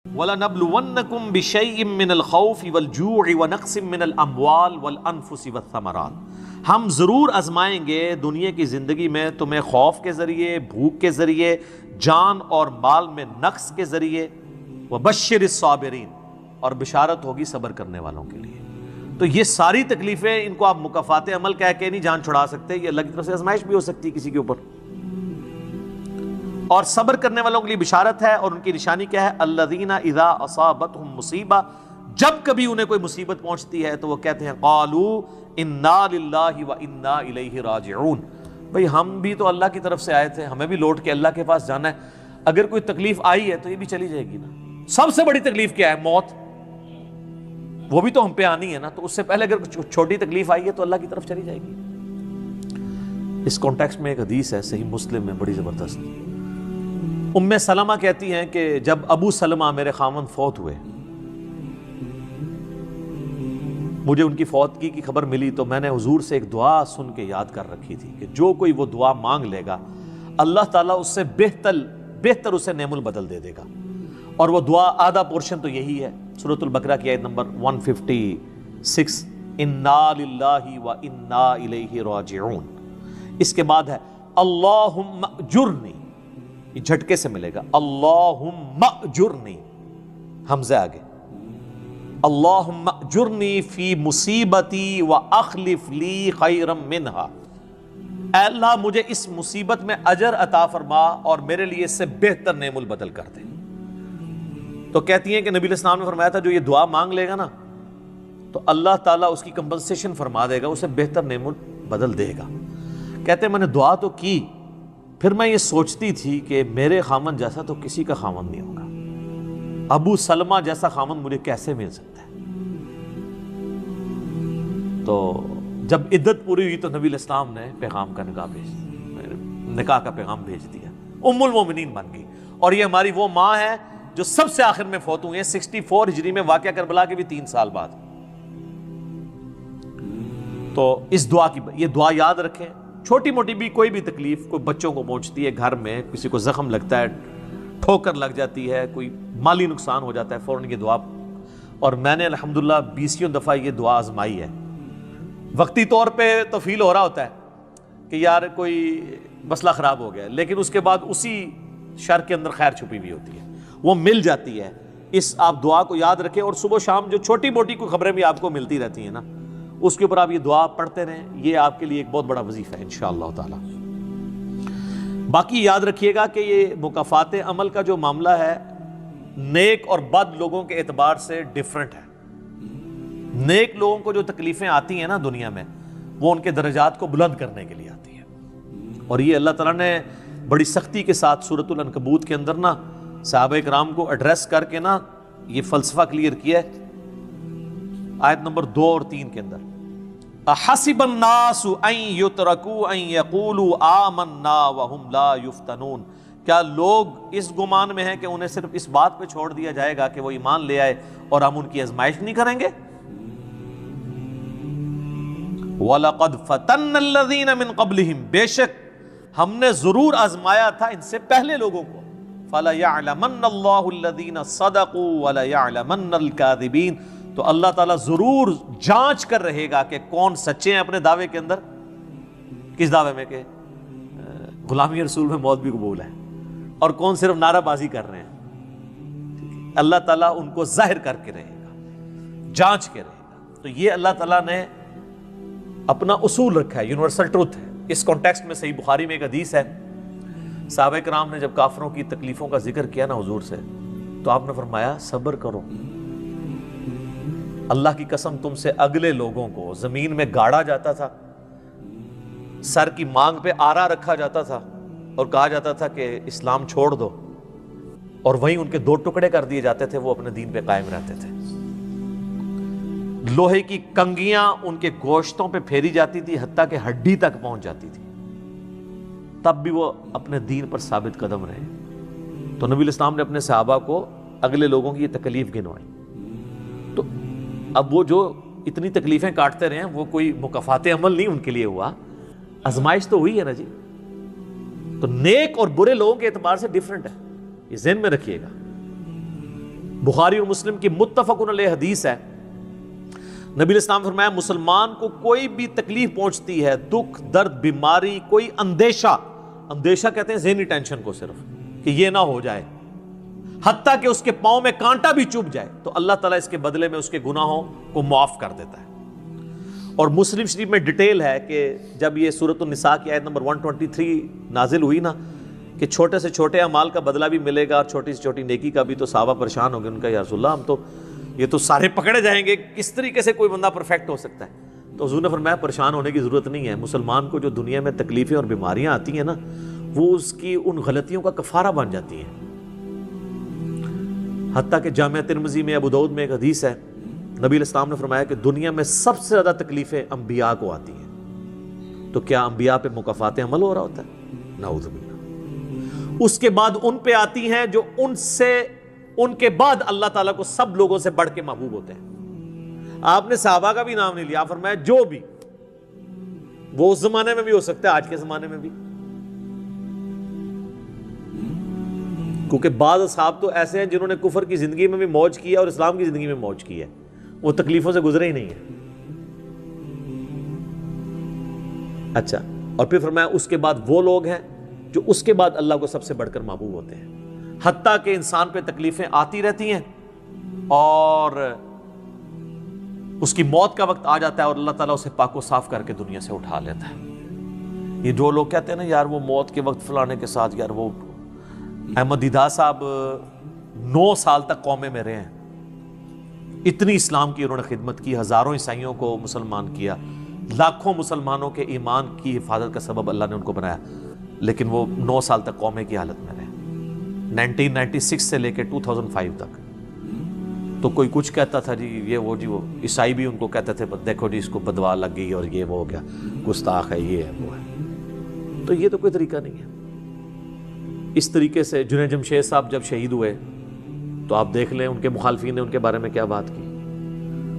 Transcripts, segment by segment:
وَلَنَبْلُوَنَّكُمْ بِشَيْءٍ مِّنَ الْخَوْفِ وَالْجُوعِ وَنَقْصٍ مِّنَ الْأَمْوَالِ وَالْأَنفُسِ وَالثَّمَرَاتِ، ہم ضرور آزمائیں گے دنیا کی زندگی میں تمہیں خوف کے ذریعے، بھوک کے ذریعے، جان اور مال میں نقص کے ذریعے، وَبَشِّرِ الصَّابِرِينَ، اور بشارت ہوگی صبر کرنے والوں کے لیے۔ تو یہ ساری تکلیفیں، ان کو آپ مکافات عمل کہہ کے نہیں جان چھڑا سکتے، یہ اللہ کی طرف سے آزمائش بھی ہو سکتی ہے کسی کے اوپر۔ اور صبر کرنے والوں کے لیے بشارت ہے، اور ان کی نشانی کیا ہے؟ الذین اذا اصابتهم مصیبہ، جب کبھی انہیں کوئی مصیبت پہنچتی ہے تو وہ کہتے ہیں قالوا انا للہ وانا الیہ راجعون، بھئی ہم بھی تو اللہ کی طرف سے آئے تھے، ہمیں بھی لوٹ کے اللہ کے پاس جانا ہے، اگر کوئی تکلیف آئی ہے تو یہ بھی چلی جائے گی نا۔ سب سے بڑی تکلیف کیا ہے؟ موت، وہ بھی تو ہم پہ آنی ہے نا، تو اس سے پہلے اگر چھوٹی تکلیف آئی ہے تو اللہ کی طرف چلی جائے گی۔ اس کانٹیکسٹ میں ایک حدیث ہے صحیح مسلم میں بڑی زبردست، ام سلمہ کہتی ہیں کہ جب ابو سلمہ میرے خاوند فوت ہوئے، مجھے ان کی فوتگی کی خبر ملی تو میں نے حضور سے ایک دعا سن کے یاد کر رکھی تھی کہ جو کوئی وہ دعا مانگ لے گا اللہ تعالیٰ اس سے بہتر اسے نعم البدل دے دے گا، اور وہ دعا آدھا پورشن تو یہی ہے، سورۃ البقرہ کی آیت نمبر 156، انا للہ وانا الیہ راجعون۔ اس کے بعد ہے اللہم اجرنی، یہ جھٹکے سے ملے گا، اللہم اجرنی، حمزہ آگے، اللہم اجرنی فی مصیبتی واخلف لی خیرا منہا، اے اللہ مجھے اس مصیبت میں اجر عطا فرما اور میرے لیے اس سے بہتر نعم البدل کر دے۔ تو کہتی ہیں کہ نبی علیہ السلام نے فرمایا تھا جو یہ دعا مانگ لے گا نا تو اللہ تعالیٰ اس کی کمپنسیشن فرما دے گا، اسے بہتر نعم البدل دے گا۔ کہتے ہیں میں نے دعا تو کی، پھر میں یہ سوچتی تھی کہ میرے خامن جیسا تو کسی کا خامن نہیں ہوگا، ابو سلمہ جیسا خامن مجھے کیسے مل سکتا ہے۔ تو جب عدت پوری ہوئی تو نبی علیہ السلام نے پیغام کا نکاح کا پیغام بھیج دیا، ام المومنین بن گئی، اور یہ ہماری وہ ماں ہے جو سب سے آخر میں فوت ہوئی ہیں 64 ہجری میں، واقعہ کربلا کے بھی 3 سال بعد۔ تو اس دعا کی یہ دعا یاد رکھیں، چھوٹی موٹی بھی کوئی بھی تکلیف کوئی بچوں کو پہنچتی ہے، گھر میں کسی کو زخم لگتا ہے، ٹھوکر لگ جاتی ہے، کوئی مالی نقصان ہو جاتا ہے، فوراً یہ دعا، اور میں نے الحمدللہ 20 دفعہ یہ دعا آزمائی ہے۔ وقتی طور پہ تو فیل ہو رہا ہوتا ہے کہ یار کوئی مسئلہ خراب ہو گیا، لیکن اس کے بعد اسی شر کے اندر خیر چھپی ہوئی ہوتی ہے، وہ مل جاتی ہے۔ اس آپ دعا کو یاد رکھیں، اور صبح و شام جو چھوٹی موٹی کوئی خبریں بھی آپ کو ملتی رہتی ہیں نا، اس کے اوپر آپ یہ دعا پڑھتے رہیں، یہ آپ کے لیے ایک بہت بڑا وظیفہ ہے انشاءاللہ تعالی۔ باقی یاد رکھیے گا کہ یہ مکافات عمل کا جو معاملہ ہے نیک اور بد لوگوں کے اعتبار سے ڈیفرنٹ ہے۔ نیک لوگوں کو جو تکلیفیں آتی ہیں نا دنیا میں، وہ ان کے درجات کو بلند کرنے کے لیے آتی ہیں، اور یہ اللہ تعالیٰ نے بڑی سختی کے ساتھ سورۃ العنکبوت کے اندر نا صحابہ کرام کو ایڈریس کر کے نا یہ فلسفہ کلیئر کیا ہے، آیت نمبر 2 اور 3 کے اندر، احسب الناس ان یترکوا ان یقولوا آمنا وهم لا یفتنون، کیا لوگ اس گمان میں ہیں کہ انہیں صرف اس بات پہ چھوڑ دیا جائے گا کہ وہ ایمان لے آئے اور ہم ان کی آزمائش نہیں کریں گے؟ وَلَقَدْ فَتَنَّ الَّذِينَ مِن قَبْلِهِمْ، بے شک ہم نے ضرور آزمایا تھا ان سے پہلے لوگوں کو، فَلَيَعْلَمَنَّ اللَّهُ الَّذِينَ صَدَقُوا وَلَيَعْلَمَنَّ الْكَاذِبِينَ، تو اللہ تعالیٰ ضرور جانچ کر رہے گا کہ کون سچے ہیں اپنے دعوے کے اندر، کس دعوے میں کہ غلامی رسول میں موت بھی قبول ہے، اور کون صرف نعرہ بازی کر رہے ہیں۔ اللہ تعالیٰ ان کو ظاہر کر کے رہے گا، جانچ کے رہے گا۔ تو یہ اللہ تعالیٰ نے اپنا اصول رکھا ہے، یونیورسل ٹروتھ ہے۔ اس کانٹیکسٹ میں صحیح بخاری میں ایک حدیث ہے، صحابہ کرام نے جب کافروں کی تکلیفوں کا ذکر کیا نا حضور سے، تو آپ نے فرمایا صبر کرو، اللہ کی قسم تم سے اگلے لوگوں کو زمین میں گاڑا جاتا تھا، سر کی مانگ پہ آرا رکھا جاتا تھا اور کہا جاتا تھا کہ اسلام چھوڑ دو، اور وہیں ان کے 2 ٹکڑے کر دیے جاتے تھے، وہ اپنے دین پہ قائم رہتے تھے۔ لوہے کی کنگیاں ان کے گوشتوں پہ پھیری جاتی تھی، حتیٰ کہ ہڈی تک پہنچ جاتی تھی، تب بھی وہ اپنے دین پر ثابت قدم رہے۔ تو نبی علیہ السلام نے اپنے صحابہ کو اگلے لوگوں کی یہ تکلیف گنوائی۔ تو اب وہ جو اتنی تکلیفیں کاٹتے رہے ہیں وہ کوئی مکافات عمل نہیں ان کے لیے ہوا، آزمائش تو ہوئی ہے نا جی۔ تو نیک اور برے لوگوں کے اعتبار سے ڈیفرنٹ ہے، یہ ذہن میں رکھیے گا۔ بخاری اور مسلم کی متفق علیہ حدیث ہے، نبی علیہ السلام نے فرمایا مسلمان کو کوئی بھی تکلیف پہنچتی ہے، دکھ درد بیماری، کوئی اندیشہ کہتے ہیں ذہنی ٹینشن کو، صرف کہ یہ نہ ہو جائے، حتیٰ کہ اس کے پاؤں میں کانٹا بھی چبھ جائے، تو اللہ تعالیٰ اس کے بدلے میں اس کے گناہوں کو معاف کر دیتا ہے۔ اور مسلم شریف میں ڈیٹیل ہے کہ جب یہ سورۃ النساء کی آیت نمبر 123 نازل ہوئی نا، کہ چھوٹے سے چھوٹے اعمال کا بدلہ بھی ملے گا اور چھوٹی سے چھوٹی نیکی کا بھی، تو صحابہ پریشان ہو گئے، ان کا یا رسول اللہ ہم تو یہ تو سارے پکڑے جائیں گے، کس طریقے سے کوئی بندہ پرفیکٹ ہو سکتا ہے؟ تو حضور نے فرمایا پریشان ہونے کی ضرورت نہیں ہے، مسلمان کو جو دنیا میں تکلیفیں اور بیماریاں آتی ہیں نا، وہ اس کی ان غلطیوں کا کفارہ بن جاتی ہیں۔ حتیٰ کہ جامعہ ترمذی میں، ابو داؤد میں ایک حدیث ہے، نبی علیہ السلام نے فرمایا کہ دنیا میں سب سے زیادہ تکلیفیں انبیاء کو آتی ہیں، تو کیا انبیاء پہ مکافات عمل ہو رہا ہوتا ہے؟ نعوذ باللہ۔ اس کے بعد ان پہ آتی ہیں جو ان کے بعد اللہ تعالیٰ کو سب لوگوں سے بڑھ کے محبوب ہوتے ہیں۔ آپ نے صحابہ کا بھی نام نہیں لیا، فرمایا جو بھی، وہ اس زمانے میں بھی ہو سکتا ہے، آج کے زمانے میں بھی، کیونکہ بعض اصحاب تو ایسے ہیں جنہوں نے کفر کی زندگی میں بھی موج کی ہے اور اسلام کی زندگی میں موج کی ہے، وہ تکلیفوں سے گزرے ہی نہیں ہیں۔ اچھا، اور پھر فرمایا اس کے بعد وہ لوگ ہیں جو اس کے بعد اللہ کو سب سے بڑھ کر محبوب ہوتے ہیں، حتیٰ کہ انسان پہ تکلیفیں آتی رہتی ہیں اور اس کی موت کا وقت آ جاتا ہے اور اللہ تعالیٰ اسے پاک و صاف کر کے دنیا سے اٹھا لیتا ہے۔ یہ جو لوگ کہتے ہیں نا یار وہ موت کے وقت فلانے کے ساتھ، یار وہ احمد دیدہ صاحب 9 سال تک قومے میں رہے ہیں، اتنی اسلام کی انہوں نے خدمت کی، ہزاروں عیسائیوں کو مسلمان کیا، لاکھوں مسلمانوں کے ایمان کی حفاظت کا سبب اللہ نے ان کو بنایا، لیکن وہ 9 سال تک قومے کی حالت میں رہے، 1996 سے لے کے 2005 تک۔ تو کوئی کچھ کہتا تھا جی یہ وہ عیسائی بھی ان کو کہتے تھے دیکھو جی اس کو بدوا لگ گئی اور یہ وہ ہو گیا، گستاخ ہے، یہ ہے وہ ہے۔ تو یہ تو کوئی طریقہ نہیں ہے۔ اس طریقے سے جنید جمشید صاحب جب شہید ہوئے تو آپ دیکھ لیں ان کے مخالفین نے ان کے بارے میں کیا بات کی،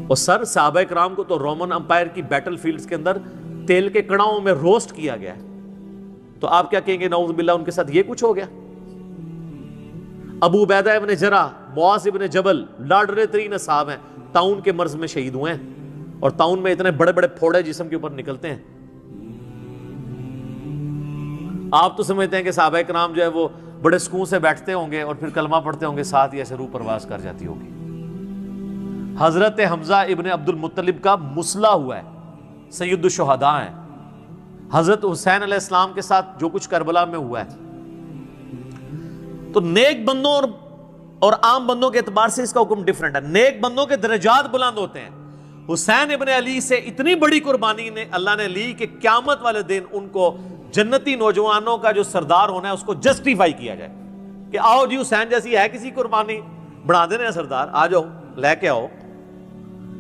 اور صحابہ کرام کو تو رومن امپائر کی بیٹل فیلڈز کے اندر تیل کے کڑاؤں میں روسٹ کیا گیا ہے، تو آپ کیا کہیں گے نعوذ باللہ ان کے ساتھ یہ کچھ ہو گیا؟ ابو عبیدہ ابن جرح، معاذ ابن جبل لاڈلے ترین اصحاب ہیں، طاعون کے مرض میں شہید ہوئے ہیں، اور طاعون میں اتنے بڑے بڑے پھوڑے جسم کے اوپر نکلتے ہیں۔ آپ تو سمجھتے ہیں کہ صحابہ کرام جو ہے وہ بڑے سکون سے بیٹھتے ہوں گے اور پھر کلمہ پڑھتے ہوں گے، ساتھ ہی ایسے روح پرواز کر جاتی ہوگی۔ حضرت حمزہ ابن عبد المطلب کا مسلح ہوا ہے، سید الشہداء ہیں۔ حضرت حسین علیہ السلام کے ساتھ جو کچھ کربلا میں ہوا ہے، تو نیک بندوں اور عام بندوں کے اعتبار سے اس کا حکم ڈیفرنٹ ہے۔ نیک بندوں کے درجات بلند ہوتے ہیں۔ حسین ابن علی سے اتنی بڑی قربانی نے اللہ نے لی کہ قیامت والے دن ان کو جنتی نوجوانوں کا جو سردار ہونا ہے اس کو جسٹیفائی کیا جائے کہ آؤ جی حسین جیسی ہے کسی قربانی، بنا دینا ہے سردار، آ جاؤ لے کے آؤ۔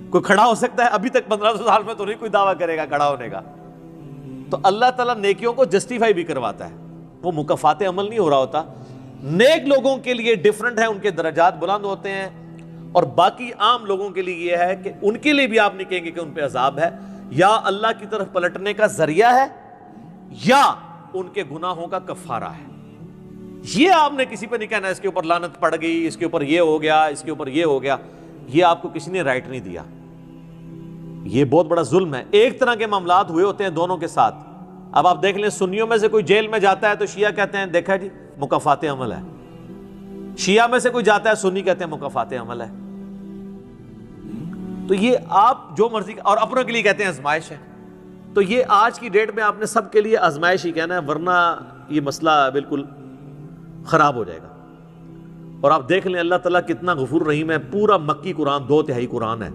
کوئی کھڑا ہو سکتا ہے؟ ابھی تک 1500 سال میں تو نہیں کوئی دعویٰ کرے گا کھڑا ہونے کا۔ تو اللہ تعالیٰ نیکیوں کو جسٹیفائی بھی کرواتا ہے، وہ مکافات عمل نہیں ہو رہا ہوتا۔ نیک لوگوں کے لیے ڈیفرنٹ ہے، ان کے درجات بلند ہوتے ہیں، اور باقی عام لوگوں کے لیے یہ ہے کہ ان کے لیے بھی آپ نہیں کہیں گے کہ ان پہ عذاب ہے، یا اللہ کی طرف پلٹنے کا ذریعہ ہے، یا ان کے گناہوں کا کفارہ ہے۔ یہ آپ نے کسی پہ نہیں کہنا اس کے اوپر لعنت پڑ گئی، اس کے اوپر یہ ہو گیا، اس کے اوپر یہ ہو گیا، یہ آپ کو کسی نے رائٹ نہیں دیا۔ یہ بہت بڑا ظلم ہے۔ ایک طرح کے معاملات ہوئے ہوتے ہیں دونوں کے ساتھ۔ اب آپ دیکھ لیں سنیوں میں سے کوئی جیل میں جاتا ہے تو شیعہ کہتے ہیں دیکھا جی مکافات عمل ہے، شیعہ میں سے کوئی جاتا ہے سنی کہتے ہیں مکافات عمل ہے۔ تو یہ آپ جو مرضی، اور اپنوں کے لیے کہتے ہیں آزمائش ہے۔ تو یہ آج کی ڈیٹ میں آپ نے سب کے لیے آزمائش ہی کہنا ہے، ورنہ یہ مسئلہ بالکل خراب ہو جائے گا۔ اور آپ دیکھ لیں اللہ تعالیٰ کتنا غفور رحیم ہے۔ پورا مکی قرآن 2/3 قرآن ہے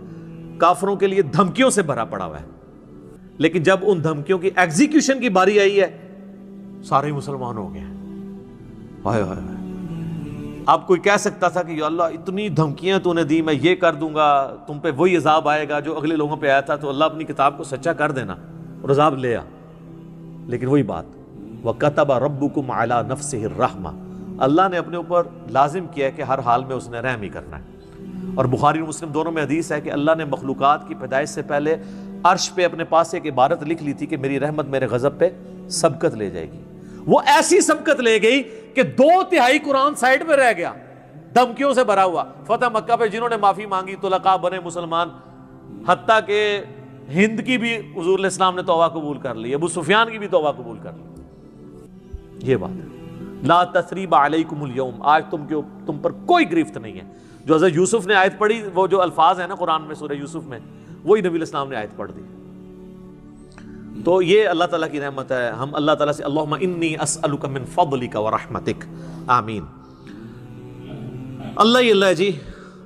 کافروں کے لیے دھمکیوں سے بھرا پڑا ہوا ہے، لیکن جب ان دھمکیوں کی ایگزیکیوشن کی باری آئی ہے سارے مسلمان ہو گئے ہیں۔ ہائے ہائے ہائے، اب کوئی کہہ سکتا تھا کہ یا اللہ اتنی دھمکیاں تو نے دی، میں یہ کر دوں گا، تم پہ وہی عذاب آئے گا جو اگلے لوگوں پہ آیا تھا، تو اللہ اپنی کتاب کو سچا کر دینا اور عذاب لے آ۔ لیکن وہی بات، وَكَتَبَ رَبُّكُمْ عَلَى نَفْسِهِ الرَّحْمَةَ، اللہ نے اپنے اوپر لازم کیا ہے کہ ہر حال میں اس نے رحم ہی کرنا ہے۔ اور بخاری اور مسلم دونوں میں حدیث ہے کہ اللہ نے مخلوقات کی پیدائش سے پہلے عرش پہ اپنے پاس ایک عبارت لکھ لی تھی کہ میری رحمت میرے غضب پہ سبقت لے جائے گی۔ وہ ایسی سبقت لے گئی کہ 2/3 قرآن سائڈ میں رہ گیا، دھمکیوں سے بھرا ہوا. فتح مکہ پہ جنہوں نے معافی مانگی طلقاء بنے مسلمان، حتیٰ کہ ہند کی بھی حضور علیہ السلام نے توبہ قبول کر لی، ابو سفیان کی بھی توبہ قبول کر لی. یہ بات ہے. لا تثریب علیکم اليوم، آج تم پر کوئی گرفت نہیں ہے. جو حضرت یوسف نے آیت پڑھی، وہ جو الفاظ ہیں نا قرآن میں سورہ یوسف میں، وہی نبی علیہ السلام نے آیت پڑھ دی. تو یہ اللہ تعالیٰ کی رحمت ہے. ہم اللہ تعالیٰ سے اللہم انی اسألک من فضلک ورحمتک، آمین. اللہ ہی اللہ ہے جی.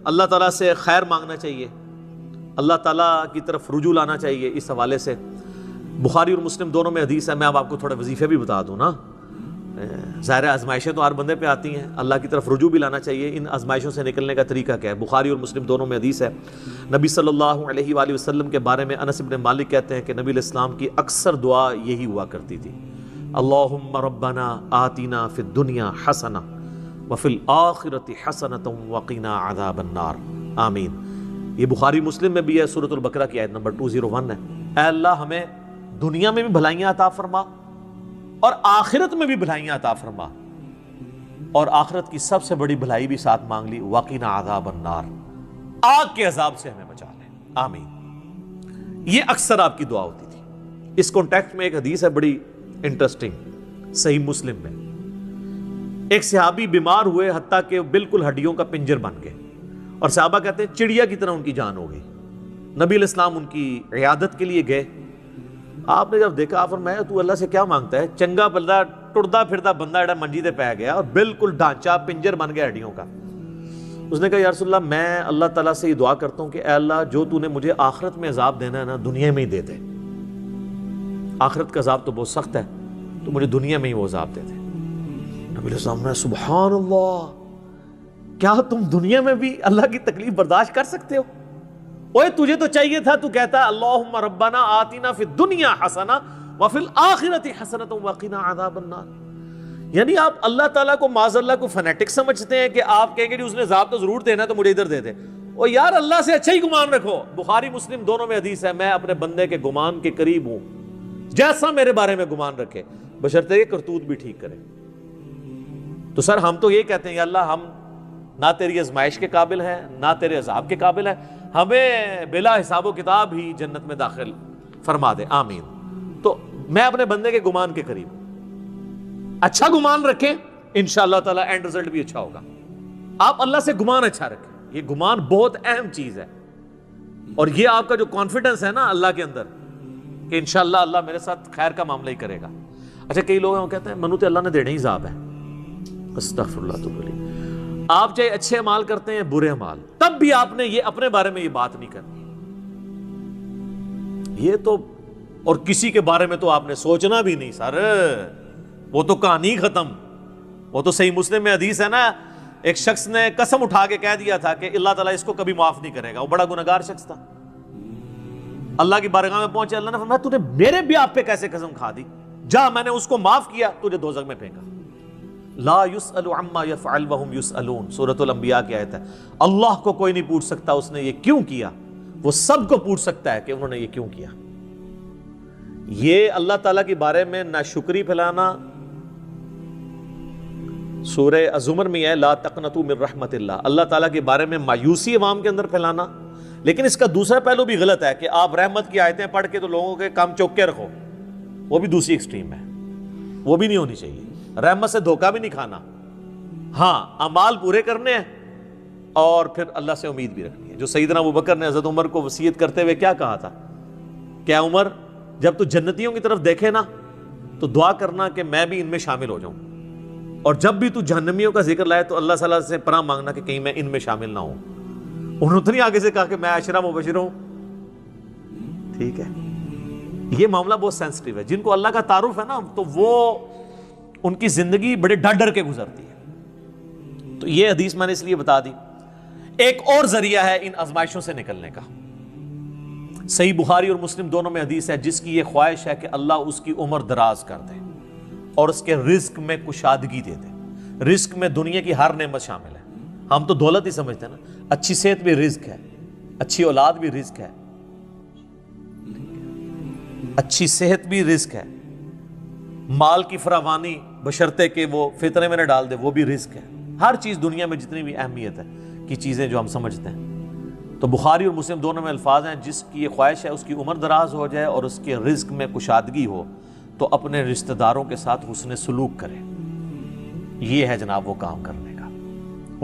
اللہ تعالیٰ سے خیر مانگنا چاہیے، اللہ تعالیٰ کی طرف رجوع لانا چاہیے. اس حوالے سے بخاری اور مسلم دونوں میں حدیث ہے. میں اب آپ کو تھوڑے وظیفے بھی بتا دوں نا. ظاہر آزمائشیں تو ہر بندے پہ آتی ہیں، اللہ کی طرف رجوع بھی لانا چاہیے. ان آزمائشوں سے نکلنے کا طریقہ کیا ہے؟ بخاری اور مسلم دونوں میں حدیث ہے. نبی صلی اللہ علیہ وآلہ وسلم کے بارے میں انس بن مالک کہتے ہیں کہ نبی علیہ السلام کی اکثر دعا یہی ہوا کرتی تھی، اللہم ربنا آتنا فی الدنیا حسنہ وفی الآخرۃ حسنۃ وقنا عذاب النار، آمین. یہ بخاری مسلم میں بھی ہے، سورۃ البقرہ کی آیت نمبر 201 ہے. اے اللہ ہمیں دنیا میں بھی بھلائیاں عطا فرما اور آخرت میں بھی بھلائیاں عطا فرما، اور آخرت کی سب سے بڑی بھلائی بھی ساتھ مانگ لی، وقنا عذاب النار، آگ کے عذاب سے ہمیں بچا لے، آمین. یہ اکثر آپ کی دعا ہوتی تھی. اس کانٹیکسٹ میں ایک حدیث ہے بڑی انٹرسٹنگ، صحیح مسلم میں. ایک صحابی بیمار ہوئے حتیٰ کہ بالکل ہڈیوں کا پنجر بن گئے، اور صحابہ کہتے ہیں چڑیا کی طرح ان کی جان ہو گئی. نبی علیہ السلام ان کی عیادت کے لیے گئے. آپ نے جب دیکھا، آپ فرمایا تو اللہ سے کیا مانگتا ہے؟ چنگا بندہ ٹردا پھردا بندہ ایڈا منجی تے پہ گیا اور بالکل ڈھانچہ پنجر بن گیا ہڈیوں کا. اس نے کہا یا رسول اللہ میں اللہ تعالیٰ سے یہ دعا کرتا ہوں کہ اے اللہ جو تو نے مجھے آخرت میں عذاب دینا ہے نا، دنیا میں ہی دے دے. آخرت کا عذاب تو بہت سخت ہے، تو مجھے دنیا میں ہی وہ عذاب دے دے. نبی علیہ السلام نے سبحان اللہ، کیا تم دنیا میں بھی اللہ کی تکلیف برداشت کر سکتے ہو؟ اوے تجھے تو چاہیے تھا تو کہتا اللہم ربنا آتنا فی الدنیا حسنہ وفی الآخرۃ حسنۃ وقنا عذاب النار. یعنی آپ اللہ تعالیٰ کو معاذ اللہ کو فنیٹک سمجھتے ہیں کہ آپ کہیں گے کہ اس نے عذاب تو ضرور دینا تو مجھے ادھر دے دے. او یار اللہ سے اچھا ہی گمان رکھو. بخاری مسلم دونوں میں حدیث ہے، میں اپنے بندے کے گمان کے قریب ہوں جیسا میرے بارے میں گمان رکھے، بشرطے کہ کرتوت بھی ٹھیک کرے. تو سر ہم تو یہ کہتے ہیں یا اللہ ہم نہ تیری آزمائش کے قابل ہیں نہ تیرے عذاب کے قابل ہیں، ہمیں بلا حساب و کتاب ہی جنت میں داخل فرما دے، آمین. تو میں اپنے بندے کے گمان کے قریب، اچھا گمان رکھیں انشاءاللہ تعالی اینڈ رزلٹ بھی اچھا ہوگا. آپ اللہ سے گمان اچھا رکھیں، یہ گمان بہت اہم چیز ہے. اور یہ آپ کا جو کانفیڈنس ہے نا اللہ کے اندر کہ انشاءاللہ اللہ میرے ساتھ خیر کا معاملہ ہی کرے گا. اچھا کئی لوگ ہیں وہ کہتے ہیں منو تے اللہ نے دینے ہی عذاب ہے. استغفر اللہ تو بلی. آپ چاہے اچھے اعمال کرتے ہیں برے اعمال، تب بھی آپ نے یہ اپنے بارے میں یہ بات نہیں کرنی. یہ تو اور کسی کے بارے میں تو آپ نے سوچنا بھی نہیں سر، وہ تو کہانی ختم. وہ تو صحیح مسلم میں حدیث ہے نا، ایک شخص نے قسم اٹھا کے کہہ دیا تھا کہ اللہ تعالیٰ اس کو کبھی معاف نہیں کرے گا. وہ بڑا گنہگار شخص تھا. اللہ کی بارگاہ میں پہنچے، اللہ نے فرمایا تو نے میرے بھی آپ پہ کیسے قسم کھا دی؟ جا میں نے اس کو معاف کیا، تجھے دوزخ میں پھینکا. لا يسأل عما يفعل وهم يسألون، سورۃ الانبیاء کی آیت ہے. اللہ کو کوئی نہیں پوچھ سکتا اس نے یہ کیوں کیا، وہ سب کو پوچھ سکتا ہے کہ انہوں نے یہ کیوں کیا. یہ اللہ تعالیٰ کے بارے میں ناشکری پھیلانا سورہ الزمر میں ہے، لا تقنطوا من رحمت اللہ، اللہ تعالیٰ کے بارے میں مایوسی عوام کے اندر پھیلانا. لیکن اس کا دوسرا پہلو بھی غلط ہے کہ آپ رحمت کی آیتیں پڑھ کے تو لوگوں کے کام چوک کے رکھو، وہ بھی دوسری ایکسٹریم ہے، وہ بھی نہیں ہونی چاہیے. رحمت سے دھوکہ بھی نہیں کھانا، ہاں اعمال پورے کرنے ہیں اور پھر اللہ سے امید بھی رکھنی ہے. جو سیدنا ابوبکر نے حضرت عمر کو وصیت کرتے ہوئے کیا کہا تھا کہ عمر جب تو جنتیوں کی طرف دیکھے نا تو دعا کرنا کہ میں بھی ان میں شامل ہو جاؤں، اور جب بھی تو جہنمیوں کا ذکر لائے تو اللہ صلی اللہ علیہ وسلم سے پناہ مانگنا کہ کہیں میں ان میں شامل نہ ہوں. انہوں نے آگے سے کہا کہ میں عشرہ مبشر ہوں. ٹھیک ہے، یہ معاملہ بہت سینسٹیو ہے. جن کو اللہ کا تعارف ہے نا تو وہ ان کی زندگی بڑے ڈر ڈر کے گزرتی ہے. تو یہ حدیث میں نے اس لیے بتا دی. ایک اور ذریعہ ہے ان آزمائشوں سے نکلنے کا. صحیح بخاری اور مسلم دونوں میں حدیث ہے جس کی یہ خواہش ہے کہ اللہ اس کی عمر دراز کر دے اور اس کے رزق میں کشادگی دے دے. رزق میں دنیا کی ہر نعمت شامل ہے. ہم تو دولت ہی سمجھتے ہیں نا، اچھی صحت بھی رزق ہے، اچھی اولاد بھی رزق ہے، اچھی صحت بھی رزق ہے، مال کی فراوانی بشرطے کہ وہ فطرے میں نہ ڈال دے وہ بھی رزق ہے. ہر چیز دنیا میں جتنی بھی اہمیت ہے کی چیزیں جو ہم سمجھتے ہیں، تو بخاری اور مسلم دونوں میں الفاظ ہیں، جس کی یہ خواہش ہے اس کی عمر دراز ہو جائے اور اس کے رزق میں کشادگی ہو تو اپنے رشتہ داروں کے ساتھ حسن سلوک کرے۔ یہ ہے جناب وہ کام کرنے کا۔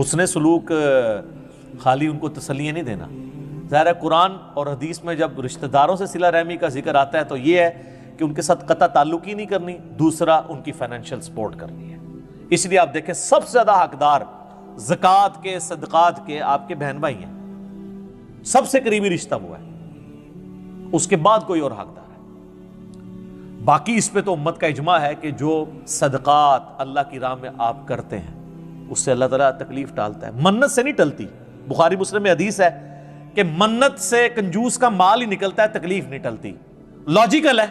حسن سلوک خالی ان کو تسلیاں نہیں دینا، ظاہر ہے قرآن اور حدیث میں جب رشتہ داروں سے صلہ رحمی کا ذکر آتا ہے تو یہ ہے کہ ان کے ساتھ قطع تعلق ہی نہیں کرنی، دوسرا ان کی فائنینشیل سپورٹ کرنی ہے۔ اس لیے آپ دیکھیں سب سے زیادہ حقدار زکوٰۃ کے، صدقات کے آپ کے بہن بھائی ہیں، سب سے قریبی رشتہ وہ ہے، اس کے بعد کوئی اور حقدار ہے۔ باقی اس پہ تو امت کا اجماع ہے کہ جو صدقات اللہ کی راہ میں آپ کرتے ہیں اس سے اللہ تعالیٰ تکلیف ٹالتا ہے، منت سے نہیں ٹلتی۔ بخاری مسلم میں حدیث ہے کہ منت سے کنجوس کا مال ہی نکلتا ہے، تکلیف نہیں ٹلتی۔ لاجیکل ہے،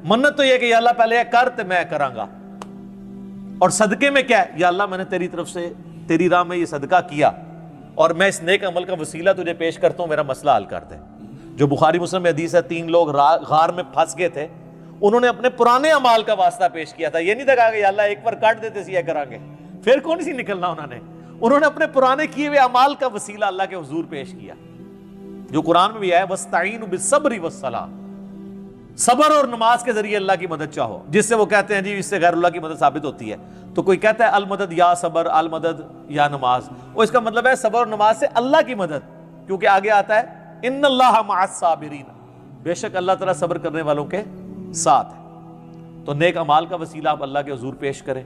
منت تو یہ کہ یا اللہ پہلے یہ کر تو میں کراں گا، اور صدقے میں کیا ہے، یا اللہ میں نے تیری طرف سے تیری راہ میں یہ صدقہ کیا اور میں اس نیک عمل کا وسیلہ تجھے پیش کرتا ہوں، میرا مسئلہ حل کر دے۔ جو بخاری مسلم میں حدیث ہے، 3 لوگ غار میں پھنس گئے تھے، انہوں نے اپنے پرانے اعمال کا واسطہ پیش کیا تھا، یہ نہیں کہا کہ یا اللہ ایک بار کاٹ دیتے سی یہ کریں گے، پھر کون سی نکلنا انہوں نے اپنے پرانے کیے ہوئے اعمال کا وسیلہ اللہ کے حضور پیش کیا، جو قرآن میں بھی ہے وَاسْتَعِينُوا بِالصَّبْرِ وَالصَّلَاةِ، صبر اور نماز کے ذریعے اللہ کی مدد چاہو، جس سے وہ کہتے ہیں جی اس سے غیر اللہ کی مدد ثابت ہوتی ہے، تو کوئی کہتا ہے المدد یا صبر، المدد یا نماز، وہ اس کا مطلب ہے صبر اور نماز سے اللہ کی مدد، کیونکہ آگے آتا ہے ان اللہ مع الصابرین، بے شک اللہ تعالیٰ صبر کرنے والوں کے ساتھ ہے۔ تو نیک اعمال کا وسیلہ آپ اللہ کے حضور پیش کریں،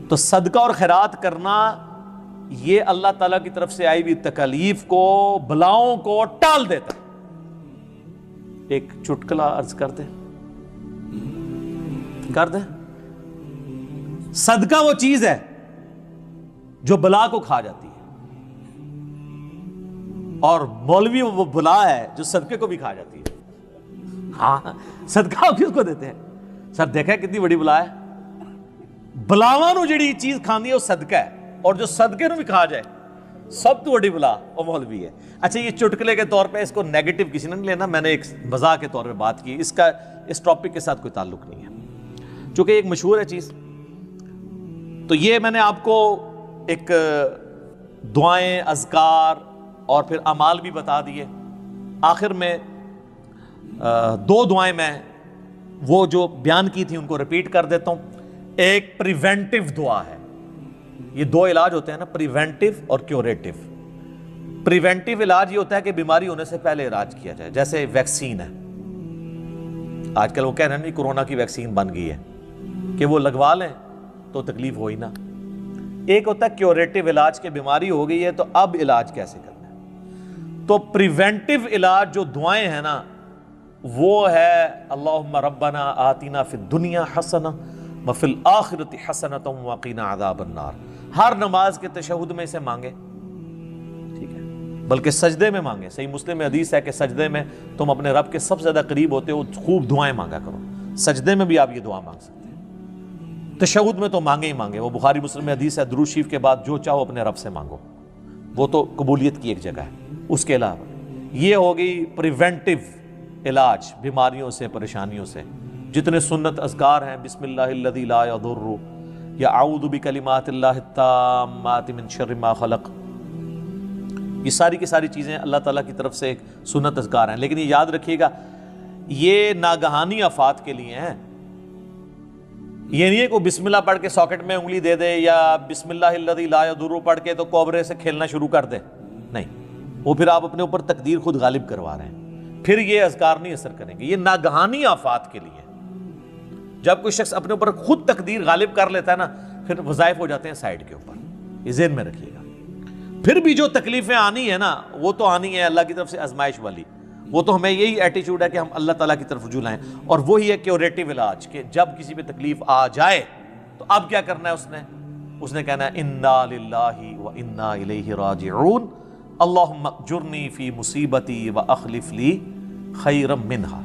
تو صدقہ اور خیرات کرنا یہ اللہ تعالیٰ کی طرف سے آئی ہوئی تکالیف کو، بلاؤں کو ٹال دیتا ہے۔ ایک چٹکلا عرض کر دیں، صدقہ وہ چیز ہے جو بلا کو کھا جاتی ہے، اور مولوی وہ بلا ہے جو صدقے کو بھی کھا جاتی ہے۔ ہاں، صدقہ کس کو دیتے ہیں؟ سر دیکھا ہے کتنی بڑی بلا ہے، بلاواں نو جڑی چیز کھاندی ہے وہ صدقہ ہے، اور جو صدقے نو بھی کھا جائے سب تو بڑی بلا وہ مولوی ہے۔ اچھا، یہ چٹکلے کے طور پہ اس کو نیگیٹو کسی نے نہیں لینا، میں نے ایک مزاح کے طور پہ بات کی، اس کا اس ٹاپک کے ساتھ کوئی تعلق نہیں ہے، چونکہ ایک مشہور ہے چیز۔ تو یہ میں نے آپ کو ایک دعائیں، اذکار اور پھر اعمال بھی بتا دیے۔ آخر میں 2 دعائیں میں وہ جو بیان کی تھی ان کو ریپیٹ کر دیتا ہوں۔ ایک پریونٹیو دعا ہے، یہ 2 علاج ہوتے ہیں نا، پریونٹیو اور کیوریٹیو۔ پریونٹیو علاج یہ ہوتا ہے کہ بیماری ہونے سے پہلے علاج کیا جائے، جیسے ویکسین ہے، آج کل وہ کہہ رہے ہیں نہیں کورونا کی ویکسین بن گئی ہے کہ وہ لگوا لیں تو تکلیف ہوئی نہ۔ ایک ہوتا ہے کیوریٹیو علاج کہ بیماری ہو گئی ہے تو اب علاج کیسے کرنا ہے۔ تو پریونٹیو علاج جو دعائیں ہیں نا وہ ہے اللہم ربنا آتنا فی الدنیا حسنہ وفی الآخرۃ حسنۃ وقنا عذاب النار۔ ہر نماز کے تشہد میں اسے مانگے، ٹھیک ہے، بلکہ سجدے میں مانگے۔ صحیح مسلم میں حدیث ہے کہ سجدے میں تم اپنے رب کے سب سے زیادہ قریب ہوتے ہو، خوب دعائیں مانگا کرو، سجدے میں بھی آپ یہ دعا مانگ سکتے ہیں، تشہد میں تو مانگے ہی مانگے۔ وہ بخاری مسلم میں حدیث ہے درود شریف کے بعد جو چاہو اپنے رب سے مانگو، وہ تو قبولیت کی ایک جگہ ہے۔ اس کے علاوہ یہ ہوگی پریونٹیو علاج بیماریوں سے، پریشانیوں سے، جتنے سنت اذکار ہیں، بسم اللہ الذی لا یضر، یا اعوذ بکلمات اللہ التامات من شر ما خلق، یہ ساری کی ساری چیزیں اللہ تعالیٰ کی طرف سے ایک سنت اذکار ہیں۔ لیکن یہ یاد رکھیے گا یہ ناگہانی آفات کے لیے ہیں، یہ نہیں ہے کہ بسم اللہ پڑھ کے ساکٹ میں انگلی دے دے، یا بسم اللہ الذی لا یضر پڑھ کے تو کوبرے سے کھیلنا شروع کر دے، نہیں، وہ پھر آپ اپنے اوپر تقدیر خود غالب کروا رہے ہیں، پھر یہ اذکار نہیں اثر کریں گے۔ یہ ناگہانی آفات کے لیے، جب کوئی شخص اپنے اوپر خود تقدیر غالب کر لیتا ہے نا، پھر وظائف ہو جاتے ہیں سائیڈ کے اوپر، یہ ذہن میں رکھیے گا۔ پھر بھی جو تکلیفیں آنی ہیں نا وہ تو آنی ہے اللہ کی طرف سے آزمائش والی، وہ تو ہمیں یہی ایٹیچیوڈ ہے کہ ہم اللہ تعالیٰ کی طرف رجوع لائیں، اور وہی ہے کیوریٹیو علاج کہ جب کسی پہ تکلیف آ جائے تو اب کیا کرنا ہے، اس نے کہنا ہے انا للہ و انا الیہ راجعون، اللہم اجرنی فی مصیبتی و اخلف لی خیرا منہا۔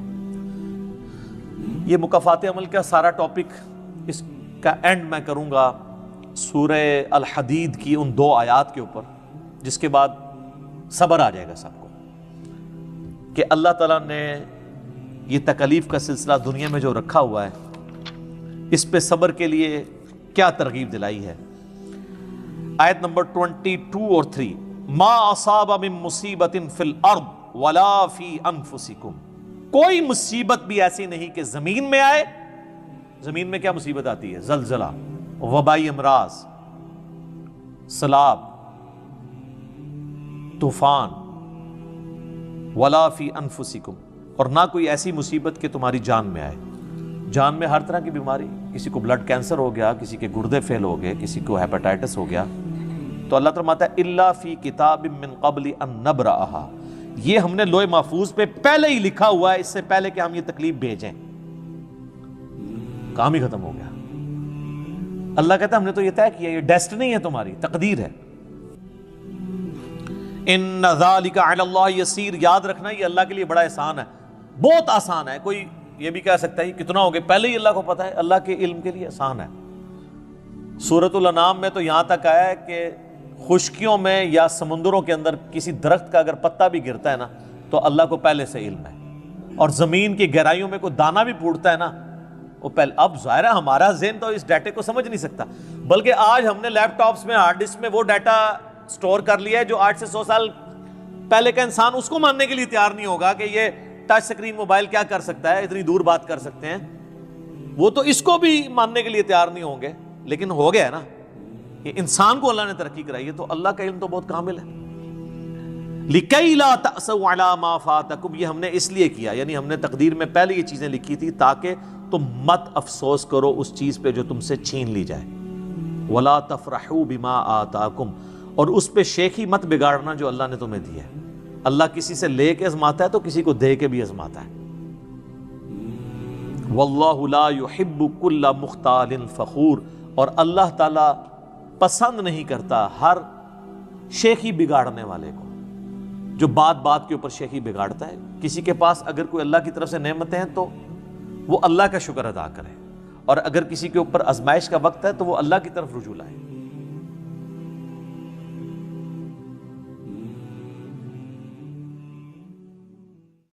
یہ مکافات عمل کا سارا ٹاپک، اس کا اینڈ میں کروں گا سورہ الحدید کی ان 2 آیات کے اوپر، جس کے بعد صبر آ جائے گا سب کو کہ اللہ تعالیٰ نے یہ تکلیف کا سلسلہ دنیا میں جو رکھا ہوا ہے اس پہ صبر کے لیے کیا ترغیب دلائی ہے۔ آیت نمبر 22 اور 3، ما اصاب من مصیبت فی الارض ولا فی انفسکم، کوئی مصیبت بھی ایسی نہیں کہ زمین میں آئے۔ زمین میں کیا مصیبت آتی ہے؟ زلزلہ، وبائی امراض، سیلاب، طوفان، ولا فی انفسکم، اور نہ کوئی ایسی مصیبت کہ تمہاری جان میں آئے۔ جان میں ہر طرح کی بیماری، کسی کو بلڈ کینسر ہو گیا، کسی کے گردے فیل ہو گئے، کسی کو ہیپاٹائٹس ہو گیا، تو اللہ فرماتا ہے الا فی کتاب من قبل ان نبرأھا، یہ ہم نے لوح محفوظ پہ پہلے ہی لکھا ہوا ہے، اس سے پہلے کہ ہم یہ تکلیف بھیجیں۔ کام ہی ختم ہو گیا۔ اللہ کہتا ہے ہم نے تو یہ طے کیا، یہ ڈیسٹنی ہے، تمہاری تقدیر ہے۔ ان ذالک علی اللہ یسیر، یاد رکھنا یہ اللہ کے لیے بڑا احسان ہے، بہت آسان ہے۔ کوئی یہ بھی کہہ سکتا ہے کتنا ہو گیا، پہلے ہی اللہ کو پتا ہے، اللہ کے علم کے لیے آسان ہے۔ سورۃ الانعام میں تو یہاں تک آیا ہے کہ خشکیوں میں یا سمندروں کے اندر کسی درخت کا اگر پتا بھی گرتا ہے نا تو اللہ کو پہلے سے علم ہے، اور زمین کی گہرائیوں میں کوئی دانہ بھی پھوٹتا ہے نا وہ پہلے۔ اب ظاہر ہے ہمارا ذہن تو اس ڈیٹے کو سمجھ نہیں سکتا، بلکہ آج ہم نے لیپ ٹاپس میں، ہارڈ ڈسک میں وہ ڈیٹا سٹور کر لیا ہے جو 8 سے 100 سال پہلے کا انسان اس کو ماننے کے لیے تیار نہیں ہوگا کہ یہ ٹچ سکرین موبائل کیا کر سکتا ہے، اتنی دور بات کر سکتے ہیں، وہ تو اس کو بھی ماننے کے لیے تیار نہیں ہوں گے۔ لیکن ہو گیا ہے نا کہ انسان کو اللہ نے ترقی کرائی ہے، تو اللہ کا علم تو بہت کامل ہے۔ لِكَيْ لَا تَأْسَوْا عَلَىٰ مَا فَاتَكُمْ، یہ ہم نے اس لیے کیا، یعنی ہم نے تقدیر میں پہلے یہ چیزیں لکھی تھی تاکہ تم مت افسوس کرو اس چیز پہ جو تم سے چھین لی جائے۔ وَلَا تَفْرَحُوا بِمَا آتَاكُمْ، اور اس پہ شیخی مت بگاڑنا جو اللہ نے تمہیں دی ہے۔ اللہ کسی سے لے کے آزماتا ہے تو کسی کو دے کے بھی آزماتا ہے۔ وَاللَّهُ لَا يُحِبُّ كُلَّ مُخْتَالٍ فَخُورٍ، اور اللہ تعالیٰ پسند نہیں کرتا ہر شیخی بگاڑنے والے کو، جو بات بات کے اوپر شیخی بگاڑتا ہے۔ کسی کے پاس اگر کوئی اللہ کی طرف سے نعمتیں ہیں تو وہ اللہ کا شکر ادا کرے، اور اگر کسی کے اوپر آزمائش کا وقت ہے تو وہ اللہ کی طرف رجوع لائے۔